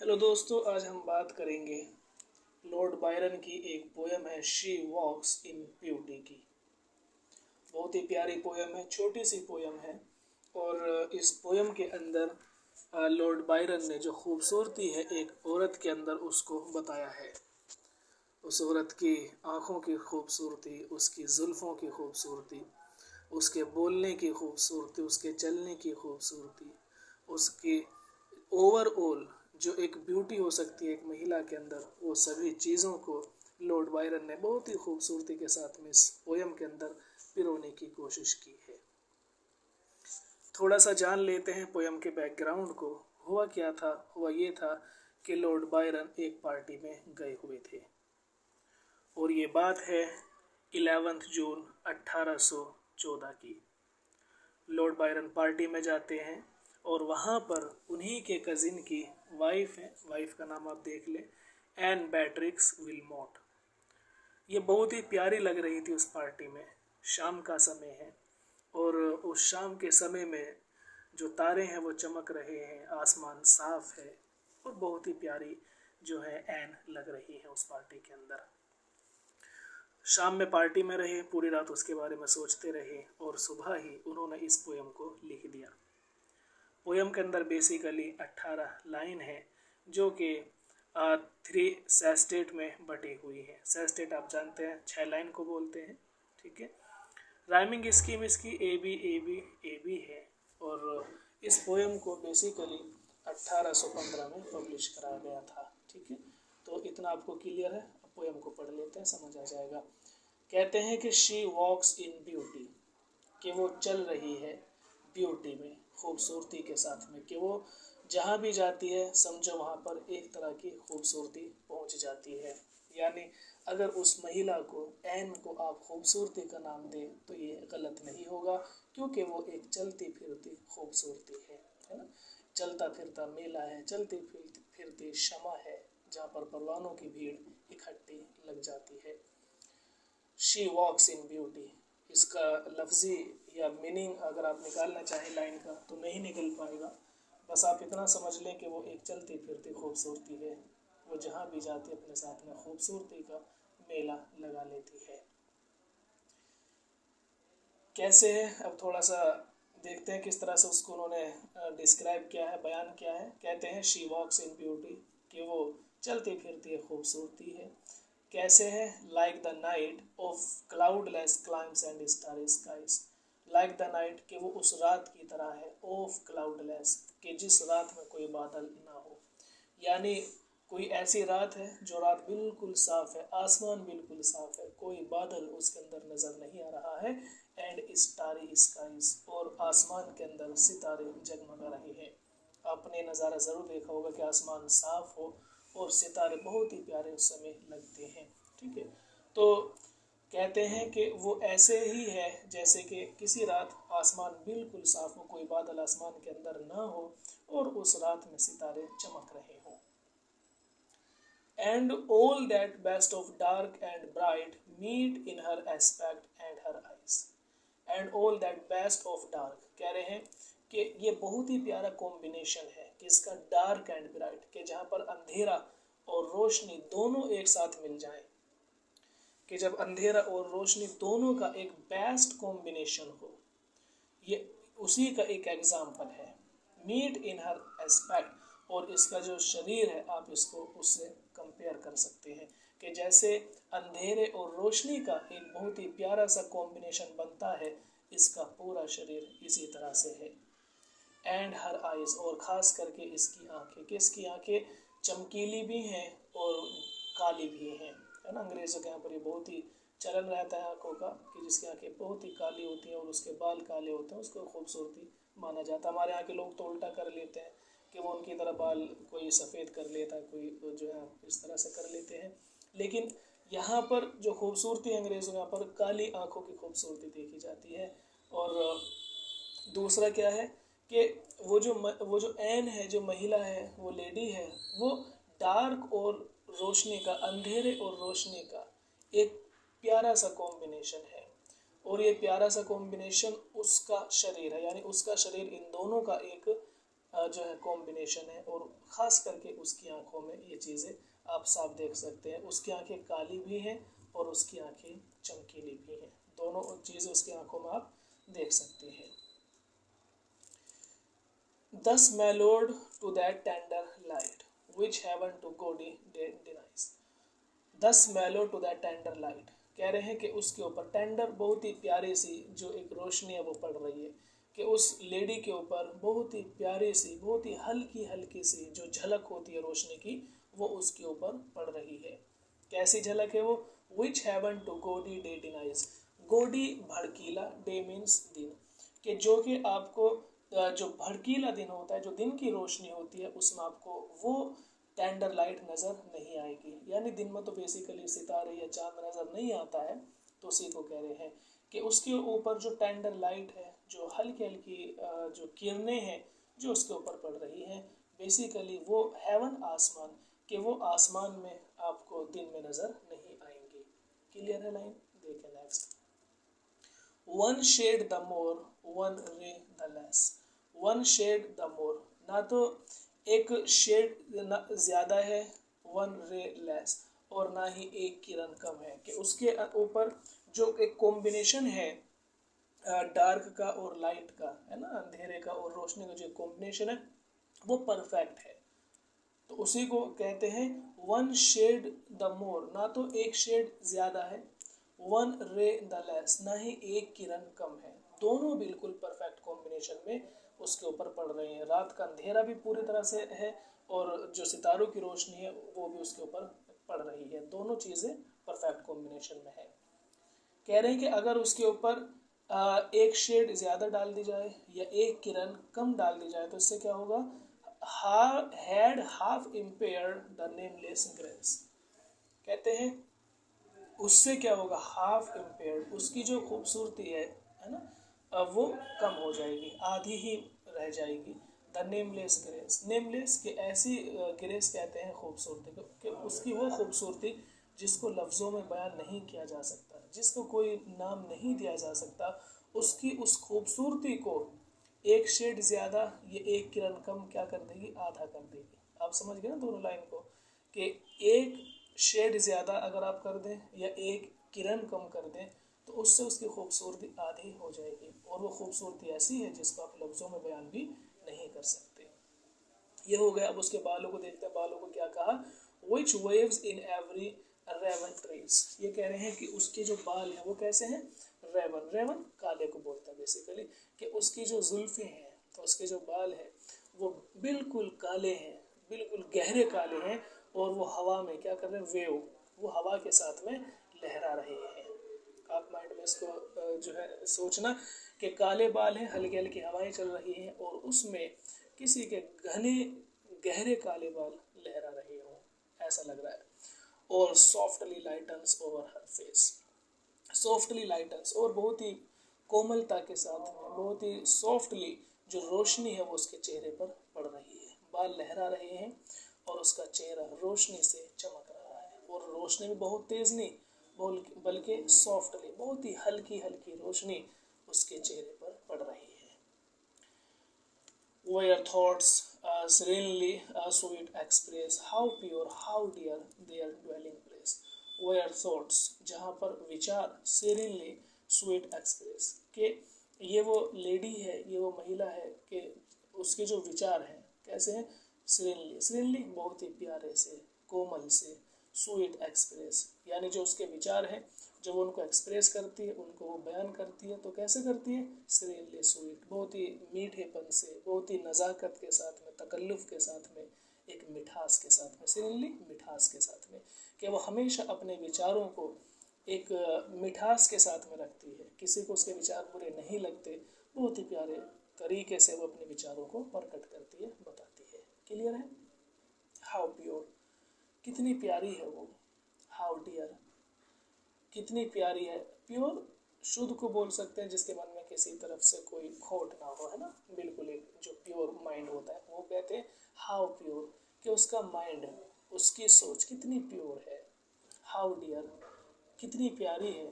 Hello दोस्तों, आज हम बात करेंगे लॉर्ड बायरन की एक पोयम है शी वॉक्स इन ब्यूटी की। बहुत ही प्यारी पोयम है, छोटी सी पोयम है। और इस पोयम के अंदर लॉर्ड बायरन ने जो खूबसूरती है एक औरत के अंदर उसको बताया है। उस औरत की आँखों की खूबसूरती, उसकी जुल्फ़ों की खूबसूरती, उसके बोलने की खूबसूरती, उसके चलने की खूबसूरती, उसकी ओवरऑल जो एक ब्यूटी हो सकती है एक महिला के अंदर, वो सभी चीज़ों को लॉर्ड बायरन ने बहुत ही खूबसूरती के साथ में इस पोयम के अंदर पिरोने की कोशिश की है। थोड़ा सा जान लेते हैं पोयम के बैकग्राउंड को। हुआ क्या था? हुआ ये था कि लॉर्ड बायरन एक पार्टी में गए हुए थे और ये बात है 11 जून 1814 की। लॉर्ड बायरन पार्टी में जाते हैं और वहाँ पर उन्हीं के कज़िन की वाइफ है, वाइफ का नाम आप देख लें, एन बैट्रिक्स विलमोट। ये बहुत ही प्यारी लग रही थी उस पार्टी में। शाम का समय है और उस शाम के समय में जो तारे हैं वो चमक रहे हैं, आसमान साफ है और बहुत ही प्यारी जो है एन लग रही है उस पार्टी के अंदर। शाम में पार्टी में रहे, पूरी रात उसके बारे में सोचते रहे और सुबह ही उन्होंने इस पोयम को लिख दिया। पोयम के अंदर बेसिकली 18 लाइन है जो कि 3 सेस्टेट में बटी हुई है। सेस्टेट आप जानते हैं 6 लाइन को बोलते हैं, ठीक है। राइमिंग स्कीम इसकी ए बी है और इस पोयम को बेसिकली 1815 में पब्लिश करा गया था, ठीक है। तो इतना आपको क्लियर है, अब पोयम को पढ़ लेते हैं, समझ आ जाएगा। कहते हैं कि शी वॉक्स इन ब्यूटी, कि वो चल रही है ब्यूटी में, खूबसूरती के साथ में, कि वो जहाँ भी जाती है समझो वहाँ पर एक तरह की खूबसूरती पहुँच जाती है। यानी अगर उस महिला को, एन को आप खूबसूरती का नाम दें तो ये गलत नहीं होगा, क्योंकि वो एक चलती फिरती खूबसूरती है ना। चलता फिरता मेला है, चलती फिरती शमा है, जहाँ पर परवानों की भीड़ इकट्ठी लग जाती है। शी वॉक्स इन ब्यूटी, इसका लफ्ज़ी या मीनिंग अगर आप निकालना चाहें लाइन का तो नहीं निकल पाएगा। बस आप इतना समझ लें कि वो एक चलती फिरती खूबसूरती है, वो जहाँ भी जाती है अपने साथ में खूबसूरती का मेला लगा लेती है। कैसे है, अब थोड़ा सा देखते हैं किस तरह से उसको उन्होंने डिस्क्राइब किया है, बयान किया है। कहते हैं शी वॉक्स इन ब्यूटी, कि वो चलती फिरती है, खूबसूरती है। कैसे है? Like the night of cloudless climes and starry skies. Like the night, कि वो उस रात की तरह है, ऑफ क्लाउडलेस, कि जिस रात में कोई बादल ना हो। यानी कोई ऐसी रात है जो रात बिल्कुल साफ है, आसमान बिल्कुल साफ है, कोई बादल उसके अंदर नज़र नहीं आ रहा है। एंड स्टारी स्काइज, और आसमान के अंदर सितारे जगमगा रहे हैं। आपने नज़ारा ज़रूर देखा होगा कि आसमान साफ हो और सितारे बहुत ही प्यारे उस समय लगते हैं, ठीक है। तो कहते हैं कि वो ऐसे ही है जैसे कि किसी रात आसमान बिल्कुल साफ हो, कोई बादल आसमान के अंदर ना हो और उस रात में सितारे चमक रहे हों। And all that best of dark and bright meet in her aspect and her eyes. And all that best of dark, कह रहे हैं कि ये बहुत ही प्यारा कॉम्बिनेशन है कि इसका डार्क एंड ब्राइट, कि जहाँ पर अंधेरा और रोशनी दोनों एक साथ मिल जाएं, कि जब अंधेरा और रोशनी दोनों का एक बेस्ट कॉम्बिनेशन हो, ये उसी का एक एग्जाम्पल है। मीट इन हर एस्पेक्ट, और इसका जो शरीर है आप इसको उससे कंपेयर कर सकते हैं कि जैसे अंधेरे और रोशनी का एक बहुत ही प्यारा सा कॉम्बिनेशन बनता है, इसका पूरा शरीर इसी तरह से है। एंड हर आइज, और ख़ास करके इसकी आंखें, कि इसकी आंखें चमकीली भी हैं और काली भी हैं, है ना। अंग्रेज़ों के यहाँ पर ये बहुत ही चलन रहता है आंखों का, कि जिसकी आंखें बहुत ही काली होती हैं और उसके बाल काले होते हैं, उसको खूबसूरती माना जाता है। हमारे यहाँ के लोग तो उल्टा कर लेते हैं कि वो उनकी तरह बाल कोई सफ़ेद कर लेता है, कोई जो है इस तरह से कर लेते हैं। लेकिन यहाँ पर जो खूबसूरती अंग्रेज़ों यहाँ पर काली आंखों की खूबसूरती देखी जाती है। और दूसरा क्या है कि वो जो एन है, जो महिला है, वो लेडी है, वो डार्क और रोशनी का, अंधेरे और रोशनी का एक प्यारा सा कॉम्बिनेशन है। और ये प्यारा सा कॉम्बिनेशन उसका शरीर है, यानी उसका शरीर इन दोनों का एक जो है कॉम्बिनेशन है, और ख़ास करके उसकी आंखों में ये चीज़ें आप साफ देख सकते हैं। उसकी आंखें काली भी हैं और उसकी आंखें चमकीली भी हैं, दोनों चीज़ें उसकी आंखों में आप देख सकते हैं। Thus my lord to that tender light which heaven to God denies. Thus my lord to that tender light, कह रहे हैं कि उसके ऊपर टेंडर बहुत ही प्यारी सी जो एक रोशनी है वो पड़ रही है, कि उस लेडी के ऊपर बहुत ही प्यारी सी, बहुत ही हल्की हल्की सी जो झलक होती है रोशनी की, वो उसके ऊपर पड़ रही है। कैसी झलक है वो? विच हेवन टू गोडी डे डिनाइज। गोडी भड़कीला, डे मीन्स दिन, कि जो कि आपको जो भड़कीला दिन होता है, जो दिन की रोशनी होती है, उसमें आपको वो टेंडर लाइट नज़र नहीं आएगी। यानी दिन में तो बेसिकली सितारे या चांद नज़र नहीं आता है, तो उसी को कह रहे हैं कि उसके ऊपर जो टेंडर लाइट है, जो हल्की हल्की जो किरणें हैं जो उसके ऊपर पड़ रही हैं, बेसिकली वो हेवन आसमान, कि वो आसमान में आपको दिन में नज़र नहीं आएंगी। क्लियर है लाइन? देखें next. One shade the more, one ray the less. One shade the more, ना तो एक शेड ज़्यादा है, वन रे लेस, और ना ही एक किरण कम है, कि उसके ऊपर जो एक कॉम्बिनेशन है डार्क का और लाइट का, है ना, अंधेरे का और रोशनी का जो कॉम्बिनेशन है वो परफेक्ट है। तो उसी को कहते हैं वन शेड द मोर, ना तो एक शेड ज़्यादा है, वन रे द लेस, ना ही एक किरण कम है, दोनों बिल्कुल परफेक्ट कॉम्बिनेशन में उसके ऊपर पड़ रहे हैं। रात का अंधेरा भी पूरी तरह से है और जो सितारों की रोशनी है वो भी उसके ऊपर पड़ रही है, दोनों चीज़ें परफेक्ट कॉम्बिनेशन में है। कह रहे हैं कि अगर उसके ऊपर एक शेड ज़्यादा डाल दी जाए या एक किरण कम डाल दी जाए तो इससे क्या होगा? Had half impair the nameless grace, कहते हैं उससे क्या होगा? हाफ इम्पेयर्ड, उसकी जो खूबसूरती है ना, अब वो कम हो जाएगी, आधी ही रह जाएगी। द नेमलेस ग्रेस, नेमलेस की ऐसी ग्रेस कहते हैं खूबसूरती को, कि उसकी वो खूबसूरती जिसको लफ्ज़ों में बयान नहीं किया जा सकता, जिसको कोई नाम नहीं दिया जा सकता, उसकी उस खूबसूरती को एक शेड ज़्यादा ये एक किरण कम क्या कर देगी? आधा कर देगी। आप समझ गए ना दोनों लाइन को, कि एक शेड ज़्यादा अगर आप कर दें या एक किरण कम कर दें तो उससे उसकी खूबसूरती आधी हो जाएगी, और वो खूबसूरती ऐसी है जिसको आप लफ्ज़ों में बयान भी नहीं कर सकते। ये हो गया। अब उसके बालों को देखते हैं, बालों को क्या कहा? Which waves in every raven tress, ये कह रहे हैं कि उसके जो बाल हैं वो कैसे हैं? रेवन, रेवन काले को बोलते हैं बेसिकली, कि उसकी जो जुल्फे हैं, तो उसके जो बाल हैं वो बिल्कुल काले हैं, बिल्कुल गहरे काले हैं, और वो हवा में क्या कर रहे हैं? वेव, वो हवा के साथ में लहरा रहे हैं। आप माइंड में इसको जो है सोचना कि काले बाल हैं, हल्की हल्की हवाएं चल रही हैं, और उसमें किसी के घने गहरे काले बाल लहरा रहे हों, ऐसा लग रहा है। और सॉफ्टली लाइटन्स ओवर हर फेस, सॉफ्टली लाइटन्स, और बहुत ही कोमलता के साथ में, बहुत ही सॉफ्टली जो रोशनी है वो उसके चेहरे पर पड़ रही है, बाल लहरा रहे हैं और उसका चेहरा रोशनी से चमक रहा है, और रोशनी भी बहुत तेज़ नहीं बल्कि सॉफ्टली, बहुत ही हल्की हल्की रोशनी उसके चेहरे पर पड़ रही है। Where thoughts serenely sweet express how pure, how dear their dwelling place. Where thoughts, जहाँ पर विचार, serenely sweet express, के ये वो लेडी है, ये वो महिला है, कि उसके जो विचार हैं कैसे हैं? serenely, serenely बहुत ही प्यारे से, कोमल से, स्वीट एक्सप्रेस, यानी जो उसके विचार हैं जब वो उनको एक्सप्रेस करती है, उनको वो बयान करती है, तो कैसे करती है? सीरियसली स्वीट, बहुत ही मीठेपन से, बहुत ही नज़ाकत के साथ में, तकल्लुफ़ के साथ में, एक मिठास के साथ में, सीरियसली मिठास के साथ में, कि वो हमेशा अपने विचारों को एक मिठास के साथ में रखती है, किसी को उसके विचार बुरे नहीं लगते, बहुत ही प्यारे तरीके से वो अपने विचारों को प्रकट करती है, बताती है। क्लियर है? हाउ प्योर, कितनी प्यारी है वो, हाउ डियर, कितनी प्यारी है। प्योर शुद्ध को बोल सकते हैं जिसके मन में किसी तरफ से कोई खोट ना हो, है ना, बिल्कुल एक जो प्योर माइंड होता है वो कहते हैं हाउ प्योर, कि उसका माइंड, उसकी सोच कितनी प्योर है। हाउ डियर, कितनी प्यारी है।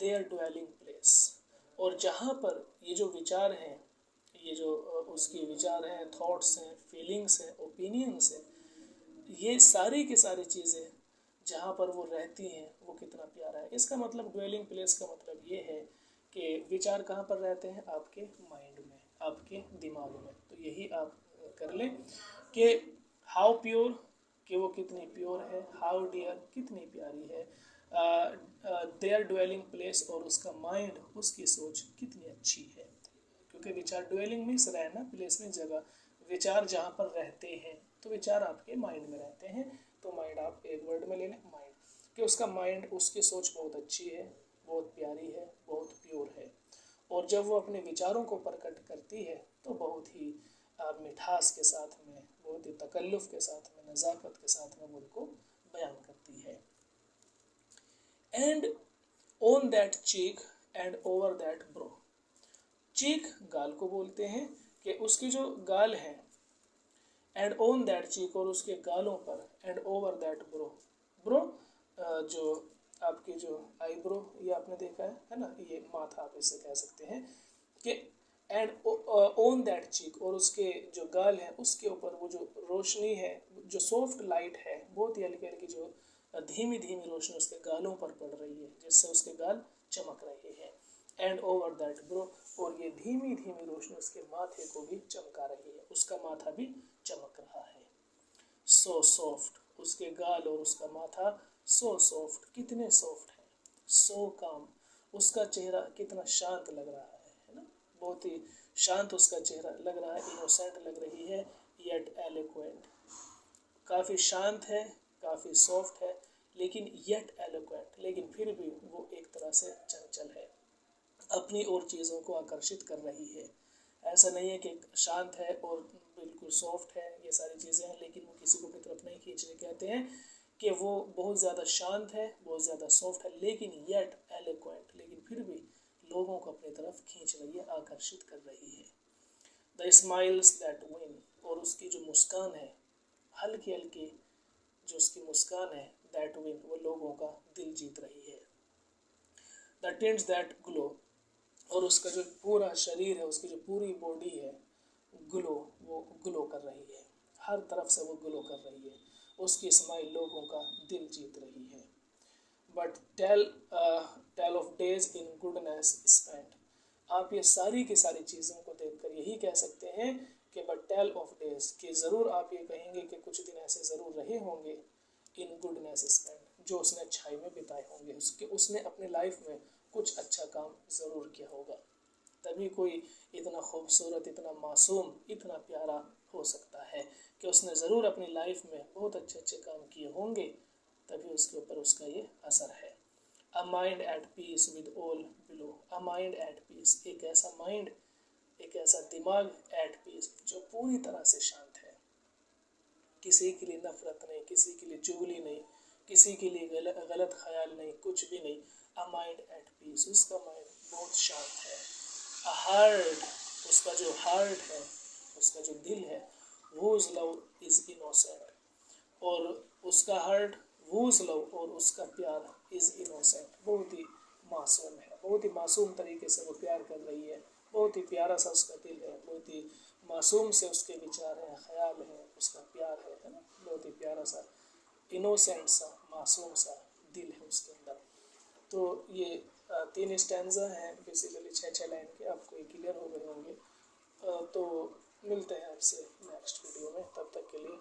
देयर ड्वेलिंग प्लेस, और जहाँ पर ये जो विचार हैं, ये जो उसके विचार हैं, थॉट्स हैं, फीलिंग्स हैं, ओपिनियंस हैं, ये सारी की सारी चीज़ें जहाँ पर वो रहती हैं वो कितना प्यारा है। इसका मतलब ड्वेलिंग प्लेस का मतलब ये है कि विचार कहाँ पर रहते हैं, आपके माइंड में, आपके दिमाग में। तो यही आप कर लें कि हाउ प्योर, कि वो कितनी प्योर है, हाउ डियर कितनी प्यारी है, देयर ड्वेलिंग प्लेस और उसका माइंड, उसकी सोच कितनी अच्छी है। क्योंकि विचार, ड्वेलिंग मीन्स रहना, प्लेस में जगह, विचार जहाँ पर रहते हैं तो विचार आपके माइंड में रहते हैं। तो माइंड आप एक वर्ड में ले लें, माइंड, कि उसका माइंड, उसकी सोच बहुत अच्छी है, बहुत प्यारी है, बहुत प्योर है। और जब वो अपने विचारों को प्रकट करती है तो बहुत ही मिठास के साथ में, बहुत ही तकल्लुफ़ के साथ में, नज़ाकत के साथ में वो उनको बयान करती है। And on that cheek and over that brow, cheek गाल को बोलते हैं, कि उसकी जो गाल है, एंड ऑन दैट चीक और उसके गालों पर, and over that bro, bro जो आपकी जो आईब्रो, ये आपने देखा है ना, ये माथा आप इससे कह सकते हैं, कि एंड ऑन दैट चीक और उसके जो गाल हैं उसके ऊपर वो जो रोशनी है, जो सॉफ्ट लाइट है, बहुत ही हल्की हल्की जो धीमी धीमी रोशनी उसके गालों पर पड़ रही है, जिससे उसके गाल चमक रहे हैं। एंड ओवर दैट ब्रो, और ये धीमी धीमी रोशनी उसके माथे को भी चमका रही है, उसका माथा भी चमक रहा है। सो सॉफ्ट, उसके गाल और उसका माथा सो सॉफ्ट, कितने सॉफ्ट है। सो काम, उसका चेहरा कितना शांत लग रहा है ना, बहुत ही शांत उसका चेहरा लग रहा है, इनोसेंट लग रही है, येट एलोक्वेंट, काफ़ी शांत है, काफ़ी सॉफ्ट है, लेकिन येट एलोक्वेंट, लेकिन फिर भी वो एक तरह से चंचल है, अपनी और चीज़ों को आकर्षित कर रही है। ऐसा नहीं है कि शांत है और बिल्कुल सॉफ्ट है, ये सारी चीज़ें हैं, लेकिन वो किसी को भी तरफ नहीं खींचने, कहते हैं कि वो बहुत ज़्यादा शांत है, बहुत ज़्यादा सॉफ्ट है, लेकिन येट एलोक्वेंट, लेकिन फिर भी लोगों को अपनी तरफ खींच रही है, आकर्षित कर रही है। द स्माइल्स दैट विन, और उसकी जो मुस्कान है, हल्की हल्की जो उसकी मुस्कान है, दैट विन, वो लोगों का दिल जीत रही है। द टिंट्स दैट ग्लो, और उसका जो पूरा शरीर है, उसकी जो पूरी बॉडी है, ग्लो, वो ग्लो कर रही है, हर तरफ से वो ग्लो कर रही है, उसकी स्माइल लोगों का दिल जीत रही है। But tell of days in goodness spent, आप ये सारी की सारी चीज़ों को देखकर यही कह सकते हैं कि बट टेल ऑफ डेज, कि ज़रूर आप ये कहेंगे कि कुछ दिन ऐसे ज़रूर रहे होंगे, इन गुडनेस स्पेंट, जो उसने अच्छाई में बिताए होंगे, उसने अपने लाइफ में कुछ अच्छा काम ज़रूर किया होगा, तभी कोई इतना खूबसूरत, इतना मासूम, इतना प्यारा हो सकता है कि उसने ज़रूर अपनी लाइफ में बहुत अच्छे अच्छे काम किए होंगे, तभी उसके ऊपर उसका ये असर है। A mind at peace with all below, a mind at peace, एक ऐसा माइंड, एक ऐसा दिमाग, एट पीस, जो पूरी तरह से शांत है, किसी के लिए नफरत नहीं, किसी के लिए चुगली नहीं, किसी के लिए गलत ख्याल नहीं, कुछ भी नहीं। अ माइंड एट पीस, उसका माइंड बहुत शांत है। अ हार्ट, उसका जो हार्ट है, उसका जो दिल है, whose love is innocent, और उसका हार्ट, whose love, और उसका प्यार, is innocent, बहुत ही मासूम है, बहुत ही मासूम तरीके से वो प्यार कर रही है, बहुत ही प्यारा सा उसका दिल है, बहुत ही मासूम से उसके विचार हैं, ख्याल है, उसका प्यार है ना, बहुत ही प्यारा सा, इनोसेंट सा, मासूम सा दिल है उसके अंदर। तो ये 3 स्टैंजा हैं, बेसिकली 6 लाइन के, आपको ये क्लियर हो गए होंगे। तो मिलते हैं आपसे नेक्स्ट वीडियो में, तब तक के लिए